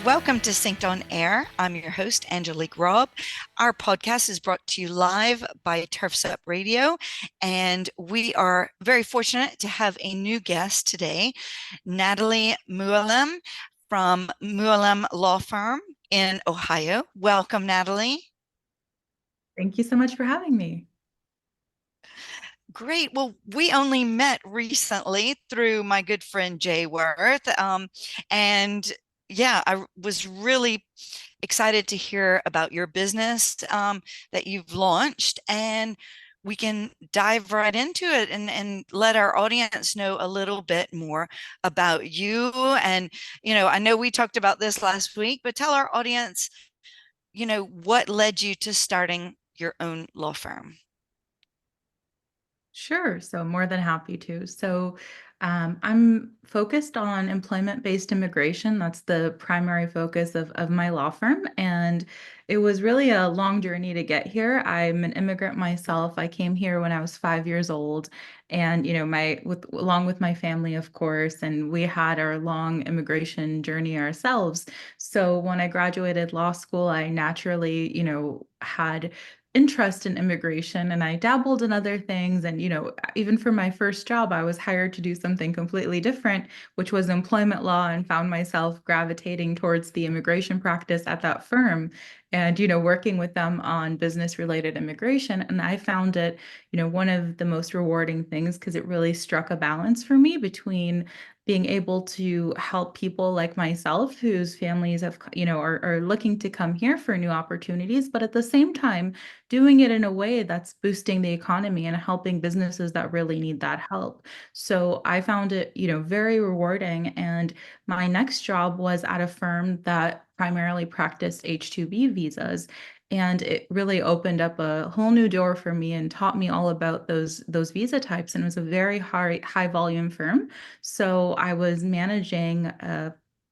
Welcome to Synced on Air. I'm your host, Angelique Robb. Our podcast is brought to you live by Turfs Up Radio, and we are very fortunate to have a new guest today, Nataly Mualem from Mualem Law Firm in Ohio. Welcome, Nataly. Thank you so much for having me. Great. Well, we only met recently through my good friend Jay Worth. And yeah, I was really excited to hear about your business that you've launched. And we can dive right into it and let our audience know a little bit more about you. And, I know we talked about this last week, but tell our audience, what led you to starting your own law firm? Sure. So, more than happy to. I'm focused on employment-based immigration. That's the primary focus of my law firm. And it was really a long journey to get here. I'm an immigrant myself. I came here when I was 5 years old. And, along with my family, of course, and we had our long immigration journey ourselves. So when I graduated law school, I naturally, had interest in immigration and I dabbled in other things. And, even for my first job, I was hired to do something completely different, which was employment law, and found myself gravitating towards the immigration practice at that firm and, working with them on business related immigration. And I found it, one of the most rewarding things because it really struck a balance for me between being able to help people like myself whose families have, are looking to come here for new opportunities, but at the same time, doing it in a way that's boosting the economy and helping businesses that really need that help. So I found it, very rewarding. And my next job was at a firm that primarily practiced H2B visas. And it really opened up a whole new door for me and taught me all about those visa types. And it was a very high volume firm. So I was managing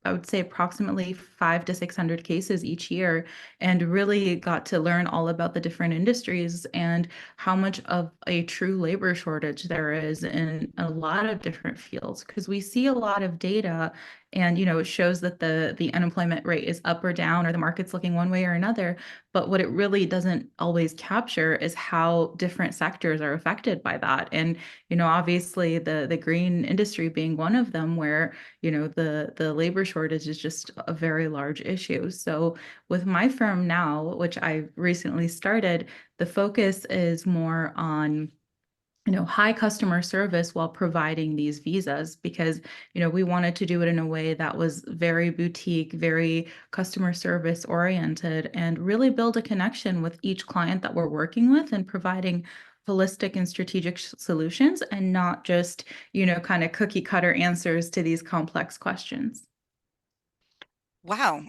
I would say approximately 500 to 600 cases each year, and really got to learn all about the different industries and how much of a true labor shortage there is in a lot of different fields. Because we see a lot of data and it shows that the unemployment rate is up or down, or the market's looking one way or another. But what it really doesn't always capture is how different sectors are affected by that. And obviously the green industry being one of them, where the labor shortage is just a very large issue. So with my firm now, which I recently started, the focus is more on high customer service while providing these visas, because we wanted to do it in a way that was very boutique, very customer service oriented, and really build a connection with each client that we're working with and providing holistic and strategic solutions, and not just kind of cookie cutter answers to these complex questions. Wow.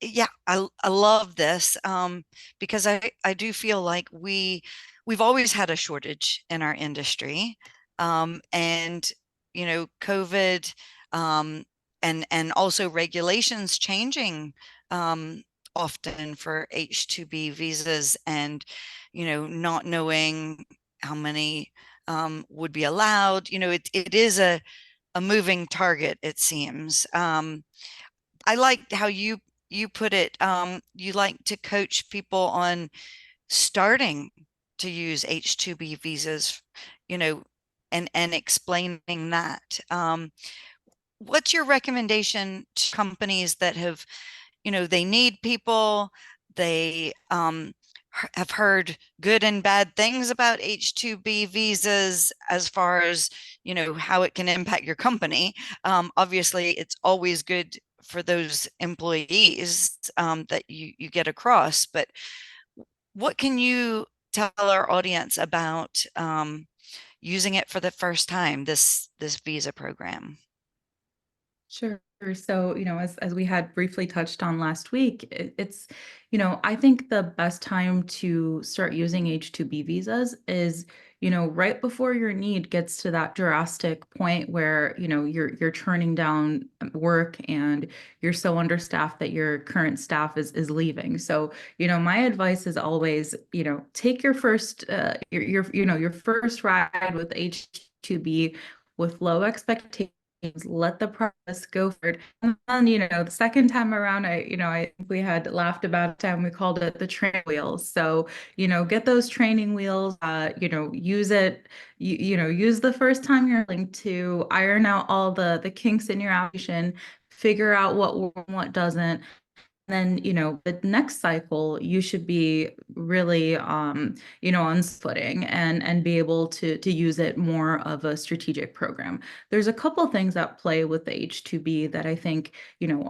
Yeah, I love this because I do feel like we've always had a shortage in our industry. And COVID and also regulations changing often for H2B visas, and not knowing how many would be allowed. It is a moving target, it seems. I liked how you put it. You like to coach people on starting to use H2B visas, you know, and explaining that. What's your recommendation to companies that have, they need people, they have heard good and bad things about H2B visas as far as, how it can impact your company. Obviously, it's always good for those employees that you get across, but what can you tell our audience about using it for the first time, this visa program? Sure. So, as we had briefly touched on last week, it's, I think the best time to start using H-2B visas is, right before your need gets to that drastic point where, you're turning down work and you're so understaffed that your current staff is leaving. So, my advice is always, take your first your first ride with H-2B with low expectations, let the process go forward. And then, the second time around, I think we had laughed about it time we called it the training wheels. So, get those training wheels, use it, use the first time you're willing to iron out all the kinks in your application, figure out what works and what doesn't, then, the next cycle, you should be really, on footing and be able to use it more of a strategic program. There's a couple things that play with the H2B that I think,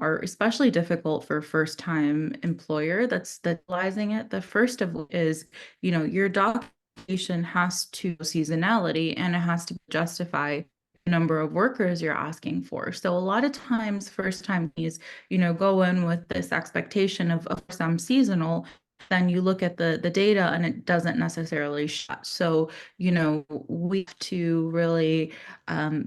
are especially difficult for first time employer that's utilizing it. The first of which is, your documentation has to seasonality and it has to justify the number of workers you're asking for. So a lot of times, first time go in with this expectation of some seasonal, then you look at the data and it doesn't necessarily show. So, we have to really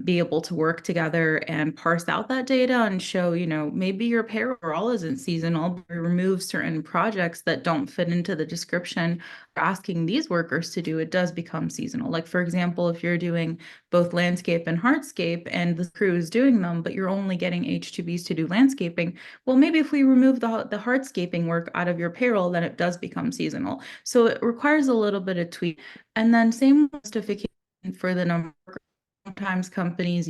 be able to work together and parse out that data and show, maybe your payroll isn't seasonal, but remove certain projects that don't fit into the description asking these workers to do, it does become seasonal. Like, for example, if you're doing both landscape and hardscape and the crew is doing them, but you're only getting H2Bs to do landscaping, well, maybe if we remove the hardscaping work out of your payroll, then it does become seasonal. So it requires a little bit of tweak. And then same justification for the number. Sometimes companies,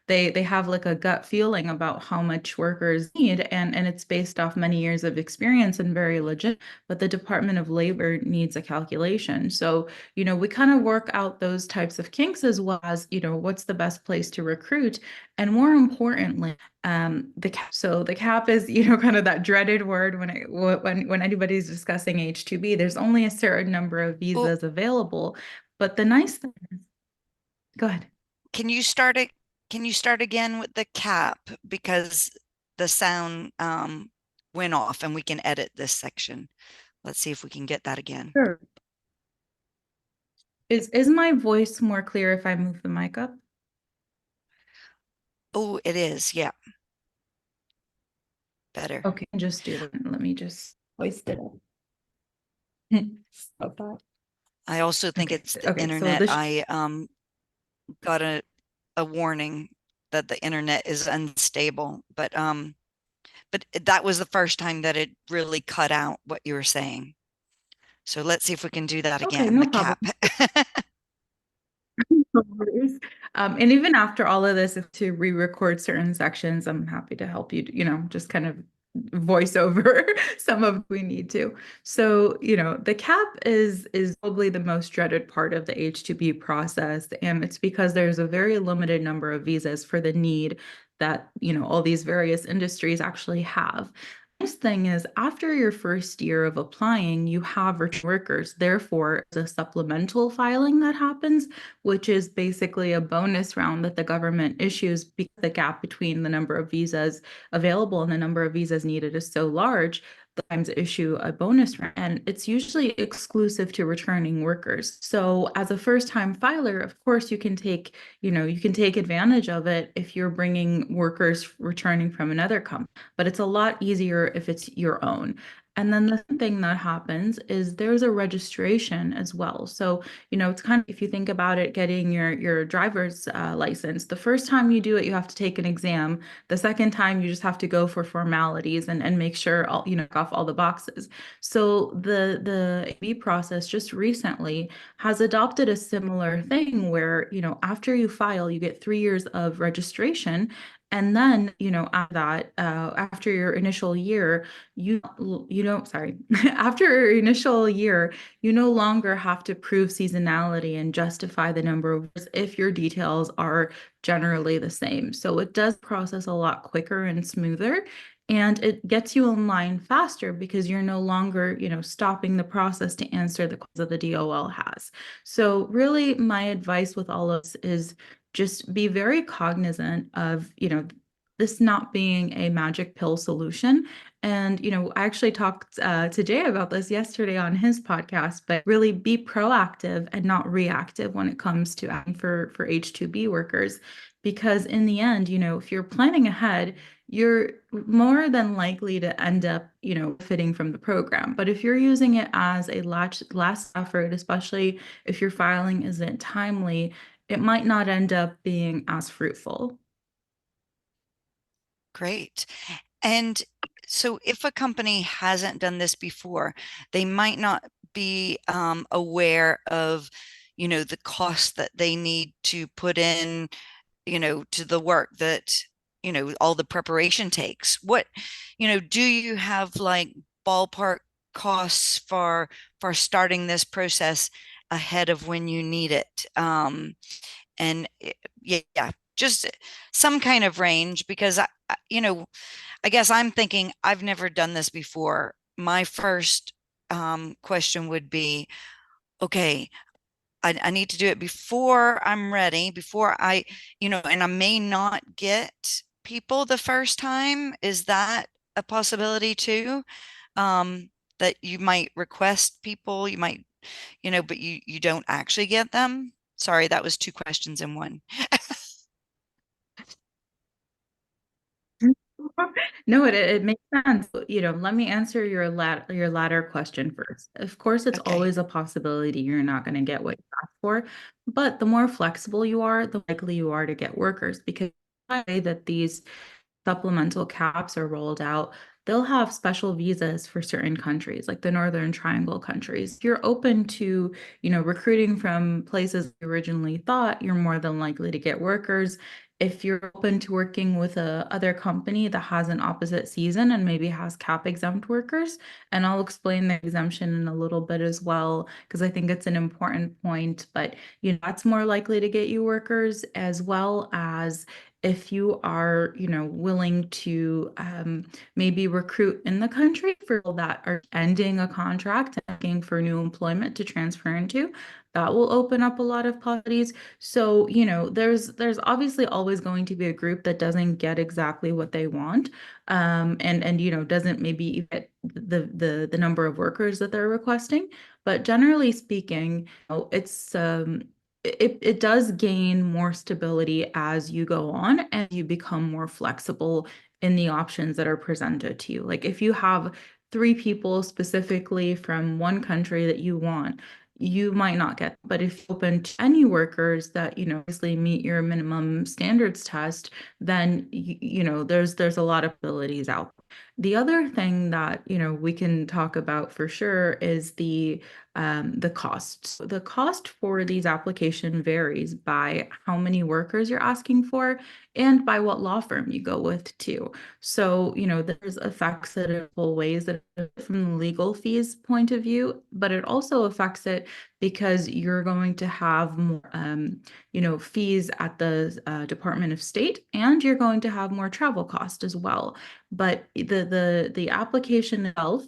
they have like a gut feeling about how much workers need, and it's based off many years of experience and very legit, but the Department of Labor needs a calculation. So, we kind of work out those types of kinks as well as, what's the best place to recruit. And more importantly, the cap. So the cap is, kind of that dreaded word when anybody's discussing H2B, there's only a certain number of Oh, visas available. But the nice thing, go ahead. can you start it? Can you start again with the cap because the sound went off and we can edit this section. Let's see if we can get that again. Sure. Is my voice more clear if I move the mic up? Oh, it is. Yeah, better. Okay, just do that. Let me just hoist it up. Okay. I also think Okay. it's the Okay. So internet. I got a warning that the internet is unstable, but that was the first time that it really cut out what you were saying. So let's see if we can do that okay, again, no the cap. problem. No worries. And even after all of this, if to re-record certain sections, I'm happy to help you, just kind of voice over some of we need to. So, the cap is probably the most dreaded part of the H2B process. And it's because there's a very limited number of visas for the need that, all these various industries actually have. Nice thing is, after your first year of applying, you have return workers. Therefore, the supplemental filing that happens, which is basically a bonus round that the government issues because the gap between the number of visas available and the number of visas needed is so large, the times issue a bonus round. And it's usually exclusive to returning workers. So as a first-time filer, of course, you can take advantage of it if you're bringing workers returning from another company, but it's a lot easier if it's your own. And then the thing that happens is there's a registration as well. So, it's kind of, if you think about it, getting your driver's license, the first time you do it, you have to take an exam. The second time, you just have to go for formalities and make sure all, off all the boxes. So the AB process just recently has adopted a similar thing where, after you file, you get 3 years of registration. And then, after that, after your initial year, you don't, sorry, after your initial year, you no longer have to prove seasonality and justify the number of years if your details are generally the same. So it does process a lot quicker and smoother. And it gets you in line faster because you're no longer, stopping the process to answer the questions that the DOL has. So really, my advice with all of this is just be very cognizant of, this not being a magic pill solution. And, I actually talked to Jay about this yesterday on his podcast, but really be proactive and not reactive when it comes to acting for H2B workers. Because in the end, if you're planning ahead, you're more than likely to end up, fitting from the program. But if you're using it as a last effort, especially if your filing isn't timely, it might not end up being as fruitful. Great. And so if a company hasn't done this before, they might not be aware of, the cost that they need to put in, to the work that, all the preparation takes. Do you have like ballpark costs for starting this process ahead of when you need it? And yeah, just some kind of range because I guess I'm thinking I've never done this before. My first question would be, okay, I need to do it before I'm ready, before and I may not get people the first time. Is that a possibility too? That you might request people, you might, but you don't actually get them? Sorry, that was two questions in one. No, it makes sense. Let me answer your latter question first. Of course, it's Okay. always a possibility you're not going to get what you asked for, but the more flexible you are, the likely you are to get workers because the way that these supplemental caps are rolled out, they'll have special visas for certain countries, like the Northern Triangle countries. If you're open to, recruiting from places you originally thought, you're more than likely to get workers. If you're open to working with a other company that has an opposite season and maybe has cap exempt workers, and I'll explain the exemption in a little bit as well, because I think it's an important point, but that's more likely to get you workers as well as if you are, willing to maybe recruit in the country for people that are ending a contract and looking for new employment to transfer into, that will open up a lot of possibilities. So, there's obviously always going to be a group that doesn't get exactly what they want, and doesn't maybe get the number of workers that they're requesting. But generally speaking, it does gain more stability as you go on and you become more flexible in the options that are presented to you. Like if you have three people specifically from one country that you want, you might not get. But if you open to any workers that, obviously meet your minimum standards test, then there's a lot of abilities out there. The other thing that, we can talk about for sure is the cost. The cost for these application varies by how many workers you're asking for and by what law firm you go with too. So, there's effects it in full ways that from the legal fees point of view, but it also affects it because you're going to have more, fees at the Department of State, and you're going to have more travel cost as well. But the application itself,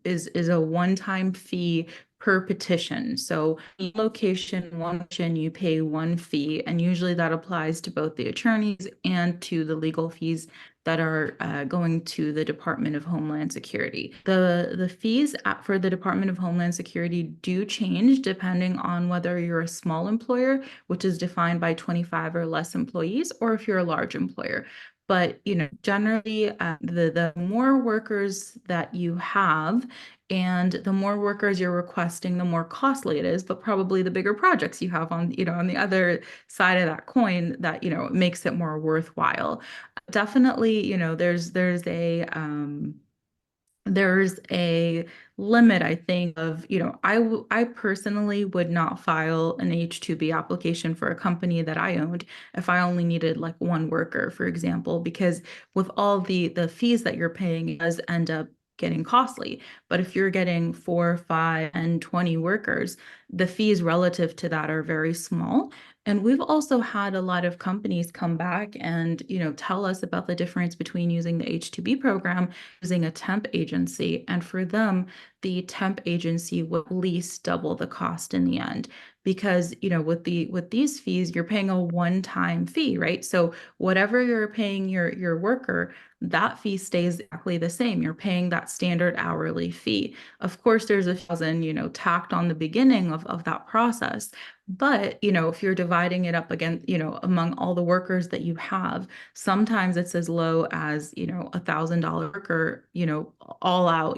is a one-time fee per petition. So location, one petition, you pay one fee, and usually that applies to both the attorneys and to the legal fees that are going to the Department of Homeland Security. The fees for the Department of Homeland Security do change depending on whether you're a small employer, which is defined by 25 or less employees, or if you're a large employer. But generally, the more workers that you have, and the more workers you're requesting, the more costly it is. But probably the bigger projects you have on the other side of that coin, that makes it more worthwhile. Definitely, there's a limit, I think, of, I personally would not file an H2B application for a company that I owned if I only needed like one worker, for example, because with all the fees that you're paying, it does end up getting costly. But if you're getting 4, 5, and 20 workers, the fees relative to that are very small. And we've also had a lot of companies come back and, tell us about the difference between using the H2B program, using a temp agency. And for them, the temp agency will at least double the cost in the end. Because, with these fees, you're paying a one-time fee, right? So whatever you're paying your worker, that fee stays exactly the same. You're paying that standard hourly fee. Of course, there's a thousand, tacked on the beginning of that process. But, if you're dividing it up again, among all the workers that you have, sometimes it's as low as, $1,000 worker, all out,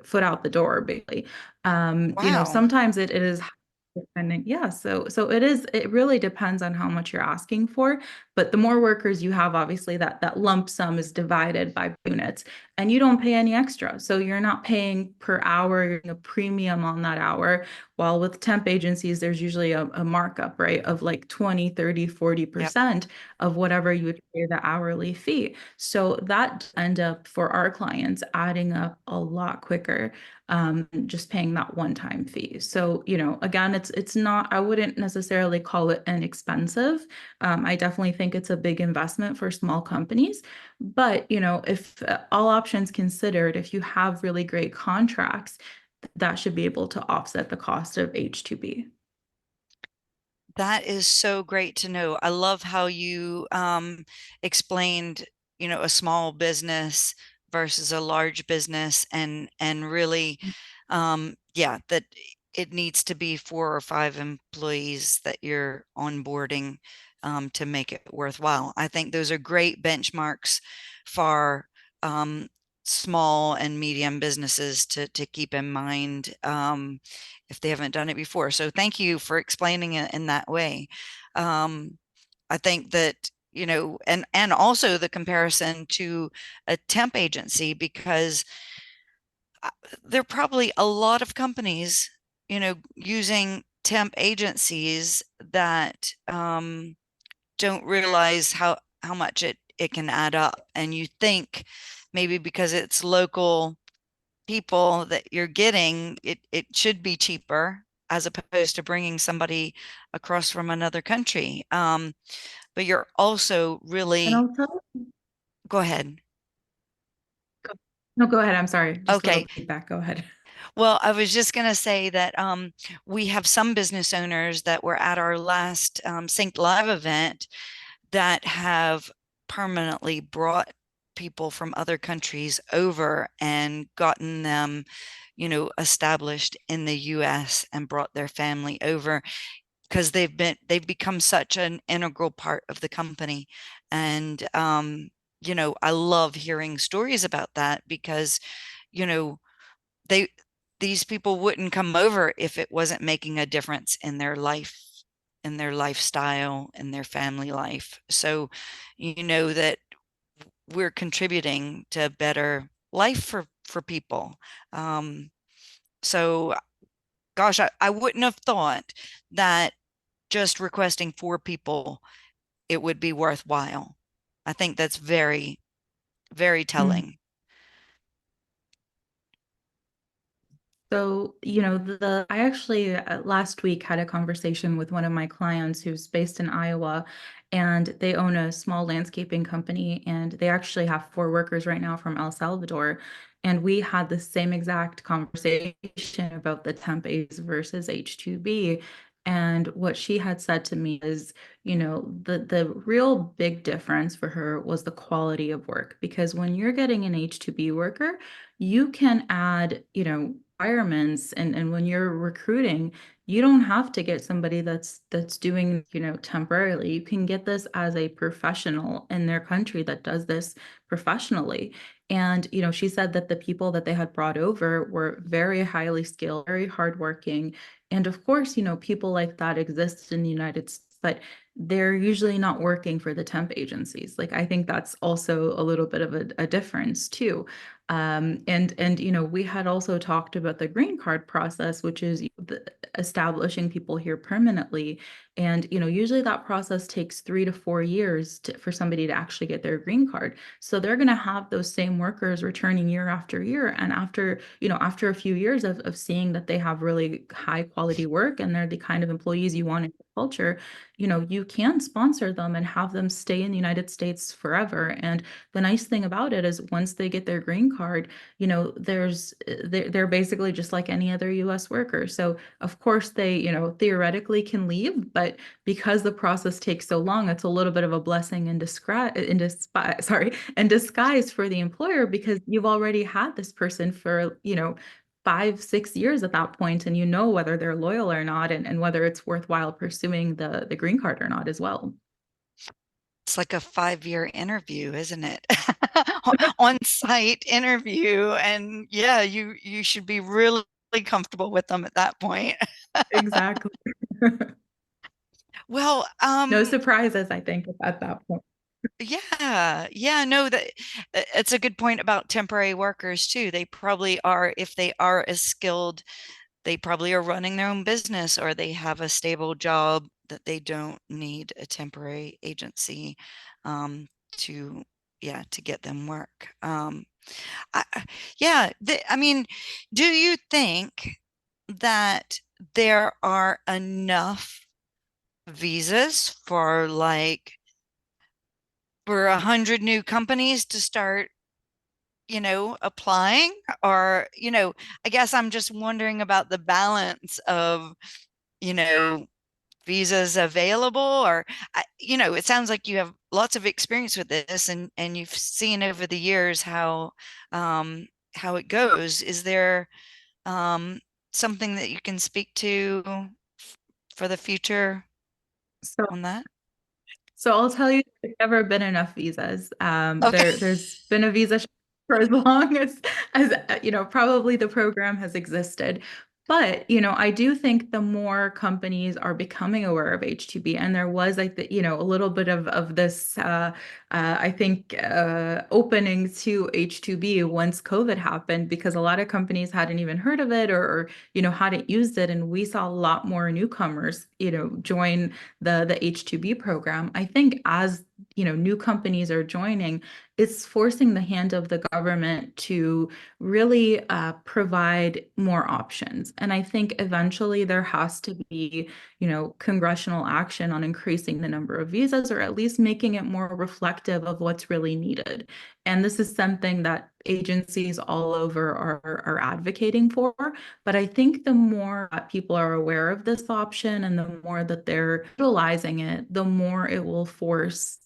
foot out the door, basically. Wow. Sometimes it is depending. Yeah. So it really depends on how much you're asking for. But the more workers you have, obviously that lump sum is divided by units, and you don't pay any extra. So you're not paying per hour, you're getting a premium on that hour. While with temp agencies, there's usually a markup, right, of like 20, 30, Yep. 40% of whatever you would pay the hourly fee. So that end up for our clients adding up a lot quicker, just paying that one-time fee. So, again, it's not, I wouldn't necessarily call it inexpensive. I definitely think it's a big investment for small companies. But, if all options considered, if you have really great contracts, that should be able to offset the cost of H2B. That is so great to know. I love how you explained, a small business versus a large business and really yeah, that it needs to be 4 or 5 employees that you're onboarding to make it worthwhile. I think those are great benchmarks for um, small and medium businesses to keep in mind. If they haven't done it before. So thank you for explaining it in that way. Um, I think that, and also the comparison to a temp agency, because there are probably a lot of companies, using temp agencies that don't realize how much it can add up. And you think maybe because it's local people that you're getting, it should be cheaper as opposed to bringing somebody across from another country. But you're also And really, I'll tell go ahead. No, go ahead. I'm sorry. Just a Okay. little feedback. Go ahead. Well, I was just going to say that we have some business owners that were at our last Sync Live event that have permanently brought people from other countries over and gotten them, established in the US and brought their family over because they've become such an integral part of the company. And I love hearing stories about that because, you know, they these people wouldn't come over if it wasn't making a difference in their life, in their lifestyle, in their family life. So, that we're contributing to a better life for people. Um, so, gosh, I wouldn't have thought that just requesting 4 people, it would be worthwhile. I think that's very, very telling. So, I actually last week had a conversation with one of my clients who's based in Iowa, and they own a small landscaping company, and they actually have 4 workers right now from El Salvador. And we had the same exact conversation about the temp A's versus H2B. And what she had said to me is, the real big difference for her was the quality of work. Because when you're getting an H2B worker, you can add, requirements, and when you're recruiting, you don't have to get somebody that's doing, temporarily. You can get this as a professional in their country that does this professionally. And she said that the people that they had brought over were very highly skilled, very hardworking. And of course, people like that exist in the United States, but they're usually not working for the temp agencies. Like, I think that's also a little bit of a difference too. And we had also talked about the green card process, which is establishing people here permanently. And usually that process takes 3 to 4 years for somebody to actually get their green card. So they're going to have those same workers returning year after year. And after a few years of seeing that they have really high quality work and they're the kind of employees you want in your culture, you can sponsor them and have them stay in the United States forever. And the nice thing about it is once they get their green card, they're basically just like any other US worker. So of course they, theoretically can leave, but because the process takes so long, it's a little bit of a blessing in disguise for the employer, because you've already had this person for, 5, 6 years at that point, and you know whether they're loyal or not, and whether it's worthwhile pursuing the green card or not as well. It's like a 5-year interview, isn't it? On-site interview. And yeah, you should be really comfortable with them at that point. Exactly. Well, no surprises, I think, at that point. Yeah, yeah, no, that it's a good point about temporary workers too. They probably are, if they are as skilled, they probably are running their own business or they have a stable job that they don't need a temporary agency to, yeah, to get them work. Yeah, I mean, do you think that there are enough visas for like for 100 new companies to start, applying? Or, I guess I'm just wondering about the balance of, you know, visas available, or, it sounds like you have lots of experience with this and you've seen over the years how it goes. Is there um, something that you can speak to for the future So on that? So I'll tell you, there's never been enough visas. Okay. There's been a visa for as long as probably the program has existed. But, I do think the more companies are becoming aware of H2B, and there was like a little bit of this, I think, opening to H2B once COVID happened, because a lot of companies hadn't even heard of it, or hadn't used it. And we saw a lot more newcomers, join the H2B program. I think as new companies are joining, it's forcing the hand of the government to really provide more options. And I think eventually there has to be, congressional action on increasing the number of visas, or at least making it more reflective of what's really needed. And this is something that agencies all over are advocating for. But I think the more that people are aware of this option and the more that they're utilizing it, the more it will force,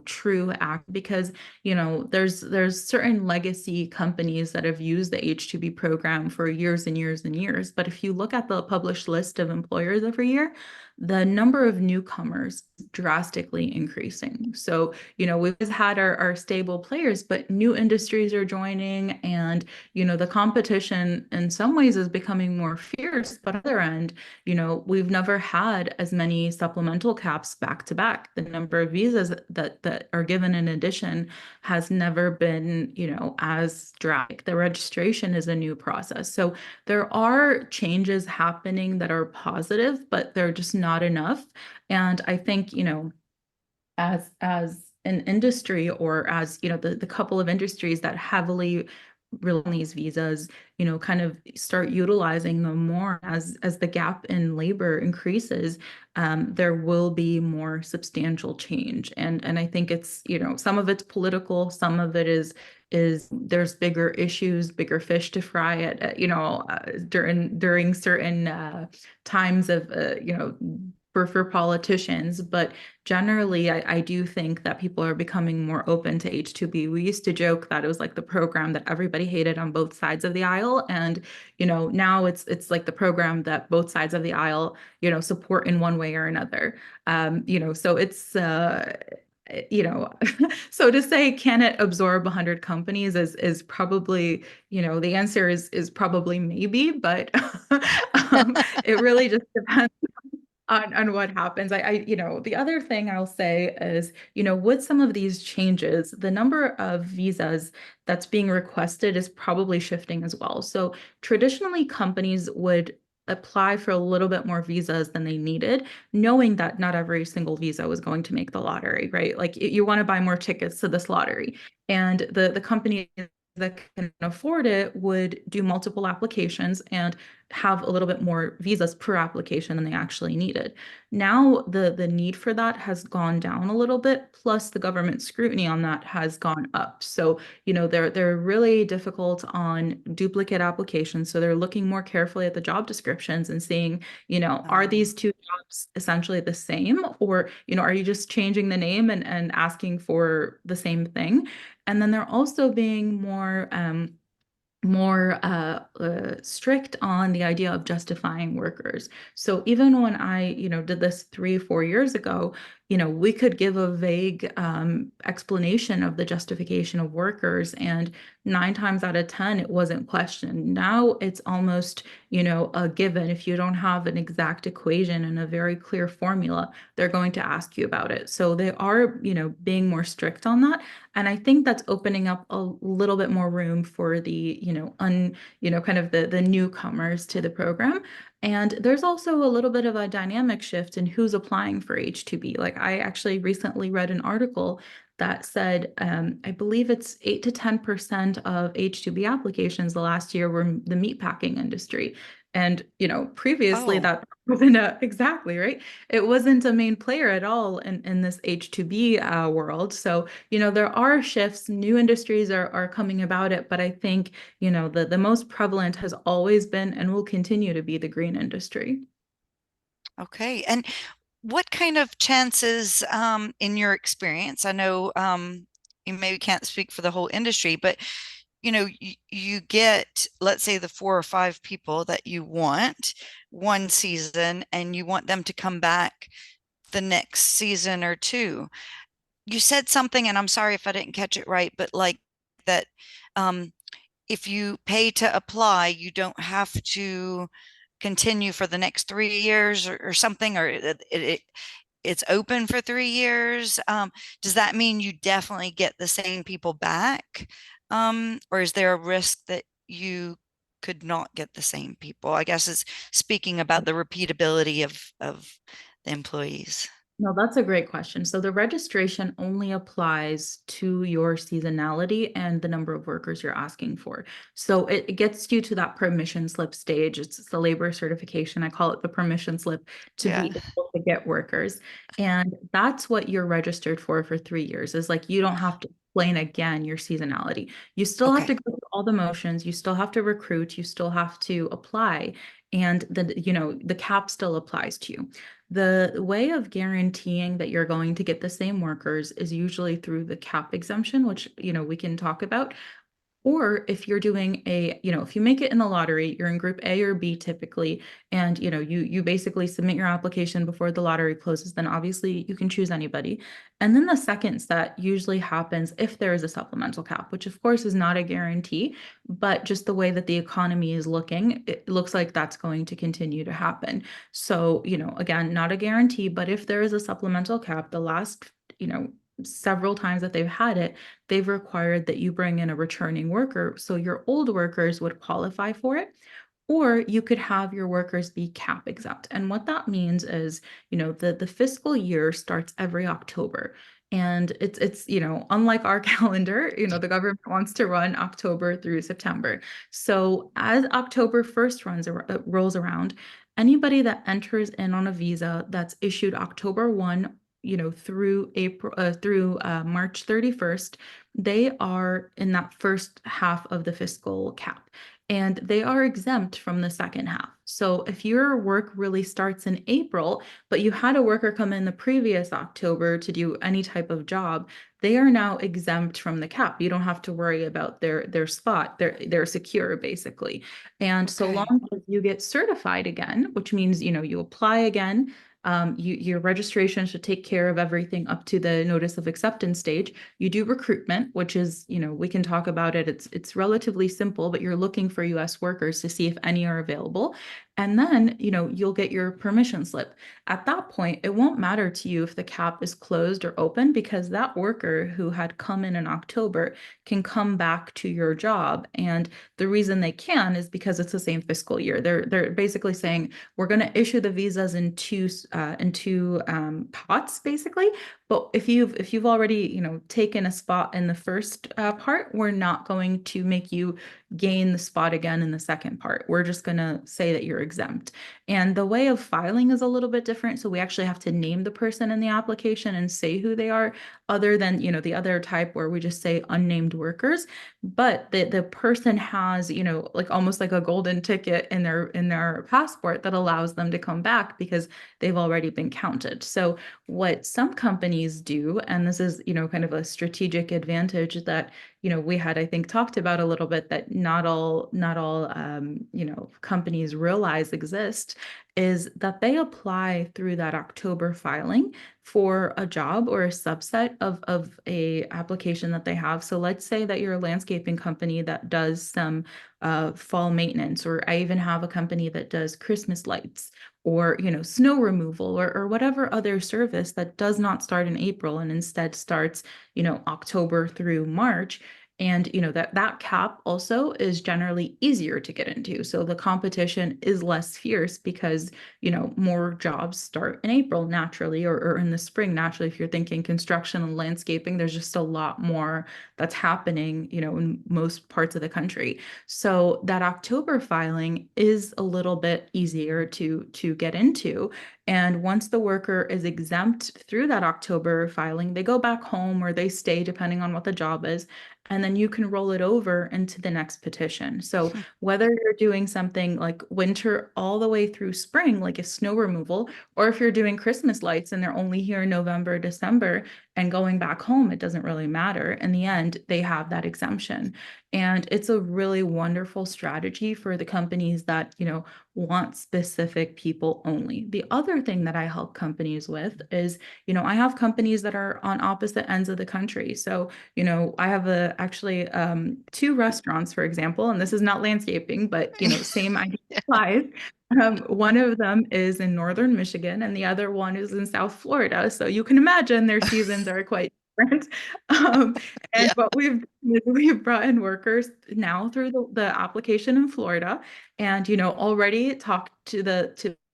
true act. Because, there's certain legacy companies that have used the H2B program for years and years and years. But if you look at the published list of employers every year, the number of newcomers is drastically increasing. So, we've had our stable players, but new industries are joining, and the competition in some ways is becoming more fierce. But on the other end, we've never had as many supplemental caps back to back. The number of visas that are given in addition has never been, as drastic. The registration is a new process. So there are changes happening that are positive, but they're just not enough. And I think, as an industry, or as the couple of industries that heavily rely on these visas, kind of start utilizing them more, as the gap in labor increases, there will be more substantial change. And I think it's, some of it's political, some of it is there's bigger issues, bigger fish to fry during certain times of for politicians. But generally, I do think that people are becoming more open to H2B. We used to joke that it was like the program that everybody hated on both sides of the aisle. And, now it's like the program that both sides of the aisle, support in one way or another. So it's, you know, so to say, can it absorb 100 companies is probably, the answer is probably maybe, but it really just depends on what happens. The other thing I'll say is, with some of these changes, the number of visas that's being requested is probably shifting as well. So traditionally, companies would apply for a little bit more visas than they needed, knowing that not every single visa was going to make the lottery, right? Like you want to buy more tickets to this lottery. And the company that can afford it would do multiple applications and have a little bit more visas per application than they actually needed. Now the need for that has gone down a little bit, plus the government scrutiny on that has gone up. So, they're really difficult on duplicate applications. So they're looking more carefully at the job descriptions and seeing, are Um, these two jobs essentially the same? Or, are you just changing the name and asking for the same thing? And then they're also being more strict on the idea of justifying workers. So even when I, did this 3, 4 years ago, we could give a vague explanation of the justification of workers, and 9 times out of 10, it wasn't questioned. Now it's almost, a given. If you don't have an exact equation and a very clear formula, they're going to ask you about it. So they are, being more strict on that. And I think that's opening up a little bit more room for the, kind of the newcomers to the program. And there's also a little bit of a dynamic shift in who's applying for H2B. Like I actually recently read an article that said, I believe it's 8 to 10% of H2B applications the last year were the meatpacking industry. And, previously Oh, that wasn't exactly right. It wasn't a main player at all in this H2B world. So, there are shifts, new industries are coming about it, but I think the most prevalent has always been and will continue to be the green industry. okay. And what kind of chances, in your experience? I know you maybe can't speak for the whole industry, but you get, let's say, the 4 or 5 people that you want one season, and you want them to come back the next season or two. You said something, and I'm sorry if I didn't catch it right, but like that, um, if you pay to apply, you don't have to continue for the next 3 years or something, or it's open for 3 years. Does that mean you definitely get the same people back? Or is there a risk that you could not get the same people? I guess it's speaking about the repeatability of the employees. No, that's a great question. So the registration only applies to your seasonality and the number of workers you're asking for. So it gets you to that permission slip stage. It's the labor certification. I call it the permission slip to be Yeah. able to get workers. And that's what you're registered for 3 years. Is like you don't have to explain again your seasonality. You still have to Okay. go through all the motions. You still have to recruit. You still have to apply. And the cap still applies to you. The way of guaranteeing that you're going to get the same workers is usually through the cap exemption, which, we can talk about. Or if you're doing if you make it in the lottery, you're in group A or B typically, and you basically submit your application before the lottery closes, then obviously you can choose anybody. And then the seconds that usually happens if there is a supplemental cap, which of course is not a guarantee, but just the way that the economy is looking, it looks like that's going to continue to happen. So, again, not a guarantee, but if there is a supplemental cap, the last, several times that they've had it, they've required that you bring in a returning worker. So your old workers would qualify for it. Or you could have your workers be cap exempt. And what that means is, the fiscal year starts every October. And it's unlike our calendar, the government wants to run October through September. So as October 1st rolls around, anybody that enters in on a visa that's issued October 1, through March 31st, they are in that first half of the fiscal cap, and they are exempt from the second half. So if your work really starts in April, but you had a worker come in the previous October to do any type of job, they are now exempt from the cap. You don't have to worry about their spot. They're secure basically. And so Okay. long as you get certified again, which means you apply again, your registration should take care of everything up to the notice of acceptance stage. You do recruitment, which is, we can talk about it. It's relatively simple, but you're looking for US workers to see if any are available. And then, you'll get your permission slip. At that point, it won't matter to you if the cap is closed or open, because that worker who had come in October can come back to your job. And the reason they can is because it's the same fiscal year. They're basically saying, we're going to issue the visas in two pots, basically. But if you've already taken a spot in the first part, we're not going to make you gain the spot again in the second part. We're just going to say that you're exempt. And the way of filing is a little bit different. So we actually have to name the person in the application and say who they are, other than the other type where we just say unnamed workers. But the person has like almost like a golden ticket in their passport that allows them to come back because they've already been counted. So what some companies do, and this is kind of a strategic advantage that we had, I think, talked about a little bit that not all companies realize exist, is that they apply through that October filing for a job or a subset of a application that they have. So let's say that you're a landscaping company that does some fall maintenance, or I even have a company that does Christmas lights, or snow removal, or whatever other service that does not start in April and instead starts October through March. And that cap also is generally easier to get into, so the competition is less fierce because more jobs start in April naturally, or in the spring naturally. If you're thinking construction and landscaping, there's just a lot more that's happening in most parts of the country. So that October filing is a little bit easier to get into. And once the worker is exempt through that October filing, they go back home or they stay depending on what the job is. And then you can roll it over into the next petition. So whether you're doing something like winter all the way through spring, like a snow removal, or if you're doing Christmas lights and they're only here in November, December, and going back home, it doesn't really matter. In the end, they have that exemption. And it's a really wonderful strategy for the companies that, want specific people only. The other thing that I help companies with is, I have companies that are on opposite ends of the country. So, I have actually two restaurants, for example, and this is not landscaping, but, same idea applies. One of them is in northern Michigan and the other one is in South Florida. So you can imagine their seasons are quite different. Um, and Yeah. what we've brought in workers now through the application in Florida, and already talked to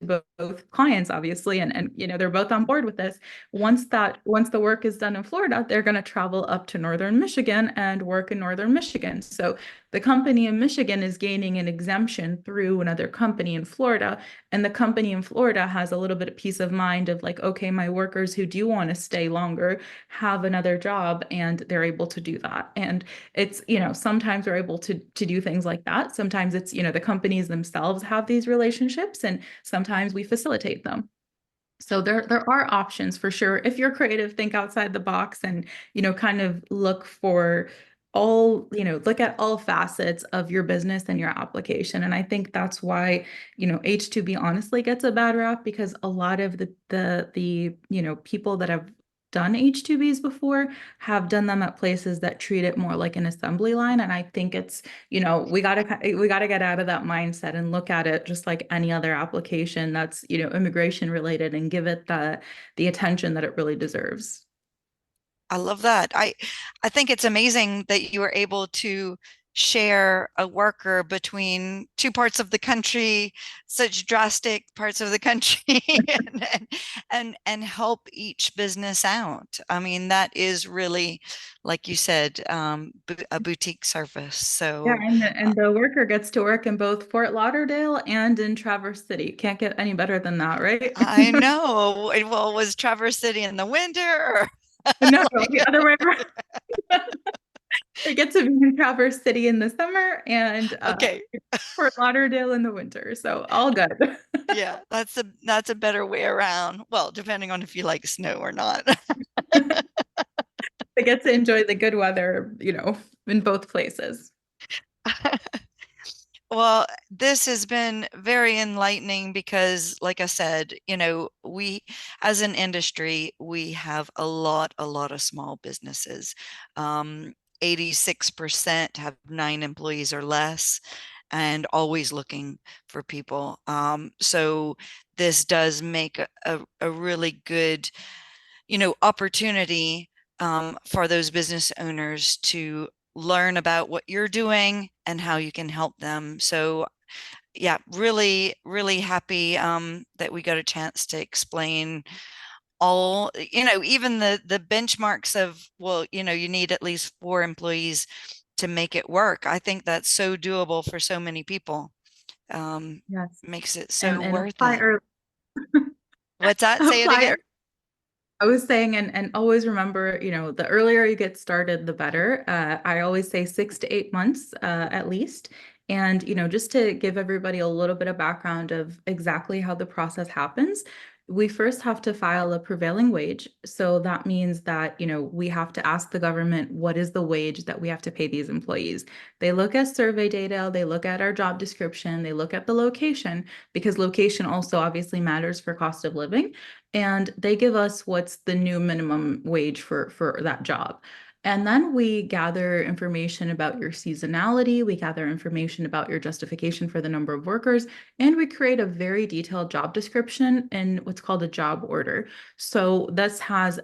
both clients, obviously, and they're both on board with this. Once the work is done in Florida, they're going to travel up to northern Michigan and work in northern Michigan. So the company in Michigan is gaining an exemption through another company in Florida, and the company in Florida has a little bit of peace of mind of like, okay, my workers who do want to stay longer have another job, and they're able to do that. And it's, sometimes we're able to do things like that. Sometimes it's, the companies themselves have these relationships, and sometimes we facilitate them. So there are options for sure. If you're creative, think outside the box and, kind of look at all facets of your business and your application. And I think that's why, H2B honestly gets a bad rap, because a lot of the people that have done H2Bs before have done them at places that treat it more like an assembly line. And I think it's, we gotta get out of that mindset and look at it just like any other application that's, immigration related, and give it the attention that it really deserves. I love that. I think it's amazing that you were able to share a worker between two parts of the country, such drastic parts of the country, and help each business out. I mean, that is really, like you said, a boutique service. Yeah, So and the worker gets to work in both Fort Lauderdale and in Traverse City. Can't get any better than that, right? I know. Well, was Traverse City in the winter? No, the Like, other way around. They get to be in Traverse City in the summer and okay. Fort Lauderdale in the winter. So all good. Yeah, that's a better way around. Well, depending on if you like snow or not. They get to enjoy the good weather, in both places. Well, this has been very enlightening because, like I said, we, as an industry, we have a lot of small businesses. 86% have 9 employees or less and always looking for people. So this does make a really good, opportunity for those business owners to learn about what you're doing and how you can help them. So yeah, really, really happy that we got a chance to explain all, even the benchmarks of, well, you need at least 4 employees to make it work. I think that's so doable for so many people. Yes. Makes it And so and worth apply it. early. What's that? Say it Apply. again. I was saying, and always remember, the earlier you get started, the better. I always say 6 to 8 months, at least. And, just to give everybody a little bit of background of exactly how the process happens. We first have to file a prevailing wage. So that means that, we have to ask the government what is the wage that we have to pay these employees. They look at survey data, they look at our job description, they look at the location, because location also obviously matters for cost of living. And they give us what's the new minimum wage for that job. And then we gather information about your seasonality, we gather information about your justification for the number of workers, and we create a very detailed job description in what's called a job order. So this has,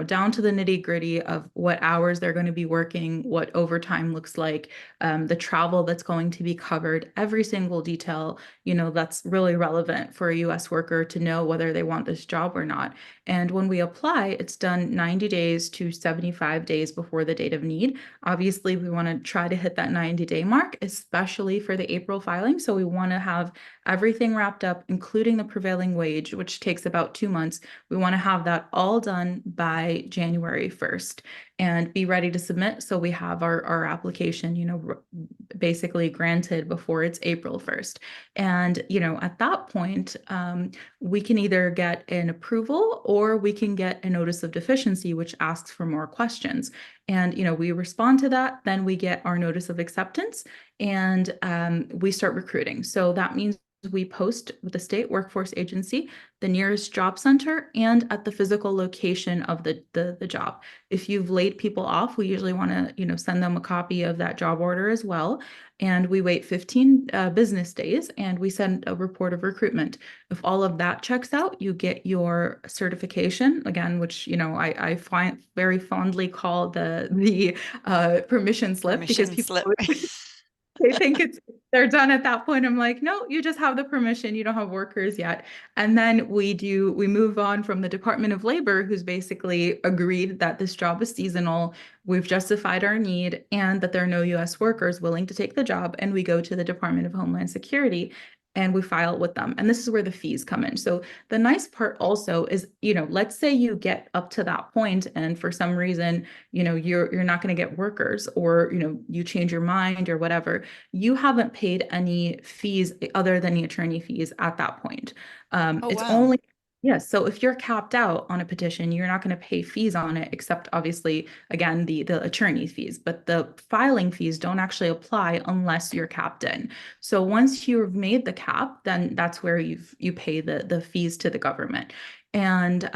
down to the nitty gritty of what hours they're going to be working, what overtime looks like, the travel that's going to be covered, every single detail, that's really relevant for a US worker to know whether they want this job or not. And when we apply, it's done 90 days to 75 days before the date of need. Obviously, we want to try to hit that 90-day mark, especially for the April filing. So we want to have everything wrapped up, including the prevailing wage, which takes about 2 months. We want to have that all done by January 1st and be ready to submit. So we have our application, basically granted before it's April 1st. And, at that point, we can either get an approval or we can get a notice of deficiency, which asks for more questions. And, we respond to that, then we get our notice of acceptance and we start recruiting. So that means we post with the state workforce agency, the nearest job center, and at the physical location of the job. If you've laid people off, we usually want to, send them a copy of that job order as well. And we wait 15 business days and we send a report of recruitment. If all of that checks out, you get your certification again, which I find very fondly call the permission slip because Permission people slip. they think they're done at that point. I'm like, no, you just have the permission. You don't have workers yet. And then we move on from the Department of Labor, who's basically agreed that this job is seasonal. We've justified our need and that there are no US workers willing to take the job. And we go to the Department of Homeland Security and we file with them. And this is where the fees come in. So the nice part also is, let's say you get up to that point and for some reason, you're not going to get workers or, you change your mind or whatever, you haven't paid any fees other than the attorney fees at that point. Oh, It's wow. only Yes, so if you're capped out on a petition, you're not going to pay fees on it, except obviously, again, the attorney fees, but the filing fees don't actually apply unless you're capped in. So once you've made the cap, then that's where you pay the fees to the government. And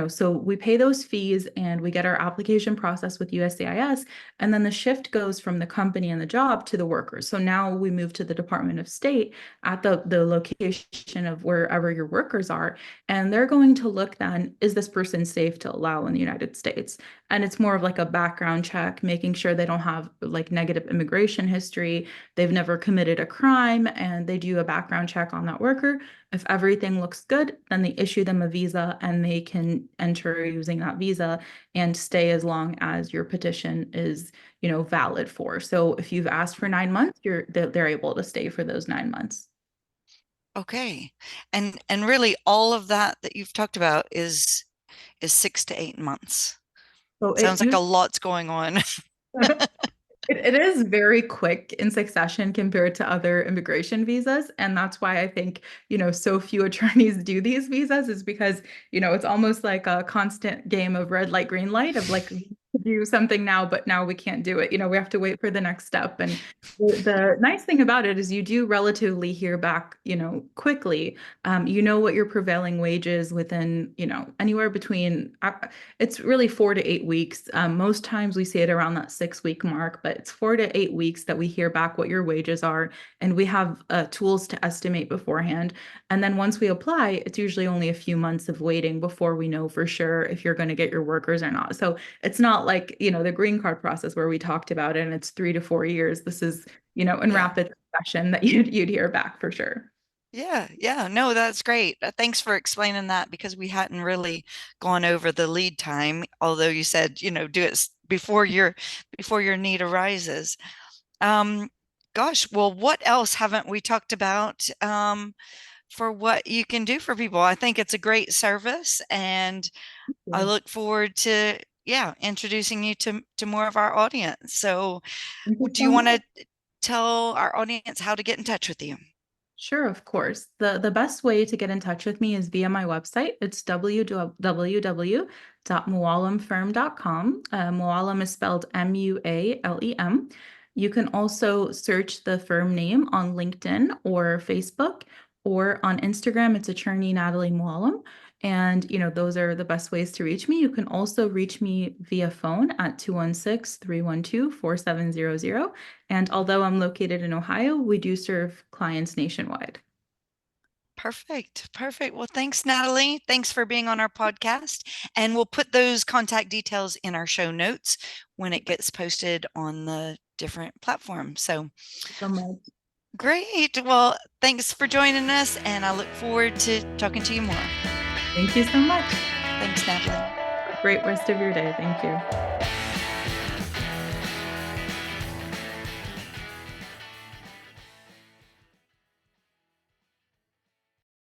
so we pay those fees and we get our application process with USCIS, and then the shift goes from the company and the job to the workers. So now we move to the Department of State at the location of wherever your workers are, and they're going to look then, is this person safe to allow in the United States? And it's more of like a background check, making sure they don't have like negative immigration history, they've never committed a crime, and they do a background check on that worker. If everything looks good, then they issue them a visa and they can enter using that visa and stay as long as your petition is, valid for. So if you've asked for 9 months, they're able to stay for those 9 months. Okay. And really all of that that you've talked about is 6 to 8 months. So it Sounds like a usually lot's going on. it is very quick in succession compared to other immigration visas. And that's why I think, so few attorneys do these visas is because, it's almost like a constant game of red light, green light of like, do something now, but now we can't do it. We have to wait for the next step. And the nice thing about it is you do relatively hear back, quickly. You know what your prevailing wage is within, anywhere between, it's really 4 to 8 weeks. Most times we see it around that 6 week mark, but it's 4 to 8 weeks that we hear back what your wages are. And we have tools to estimate beforehand. And then once we apply, it's usually only a few months of waiting before we know for sure if you're going to get your workers or not. So it's not like, the green card process where we talked about it and it's 3 to 4 years. This is, in Yeah. rapid succession that you'd hear back for sure. Yeah, yeah. No, that's great. Thanks for explaining that because we hadn't really gone over the lead time, although you said, do it before your need arises. Um, Gosh, well, what else haven't we talked about for what you can do for people? I think it's a great service and I look forward to, yeah, introducing you to more of our audience. So, Thank you do so you want much. to tell our audience how to get in touch with you? Sure, of course. The best way to get in touch with me is via my website. It's www.mualemfirm.com. Mualem is spelled Mualem. You can also search the firm name on LinkedIn or Facebook, or on Instagram, it's attorney Nataly Mualem. And, those are the best ways to reach me. You can also reach me via phone at 216-312-4700. And although I'm located in Ohio, we do serve clients nationwide. Perfect. Perfect. Well, thanks, Nataly. Thanks for being on our podcast. And we'll put those contact details in our show notes when it gets posted on the different platforms. So So much. great. Well, thanks for joining us, and I look forward to talking to you more. Thank you so much. Thanks, Nataly. Great rest of your day. Thank you.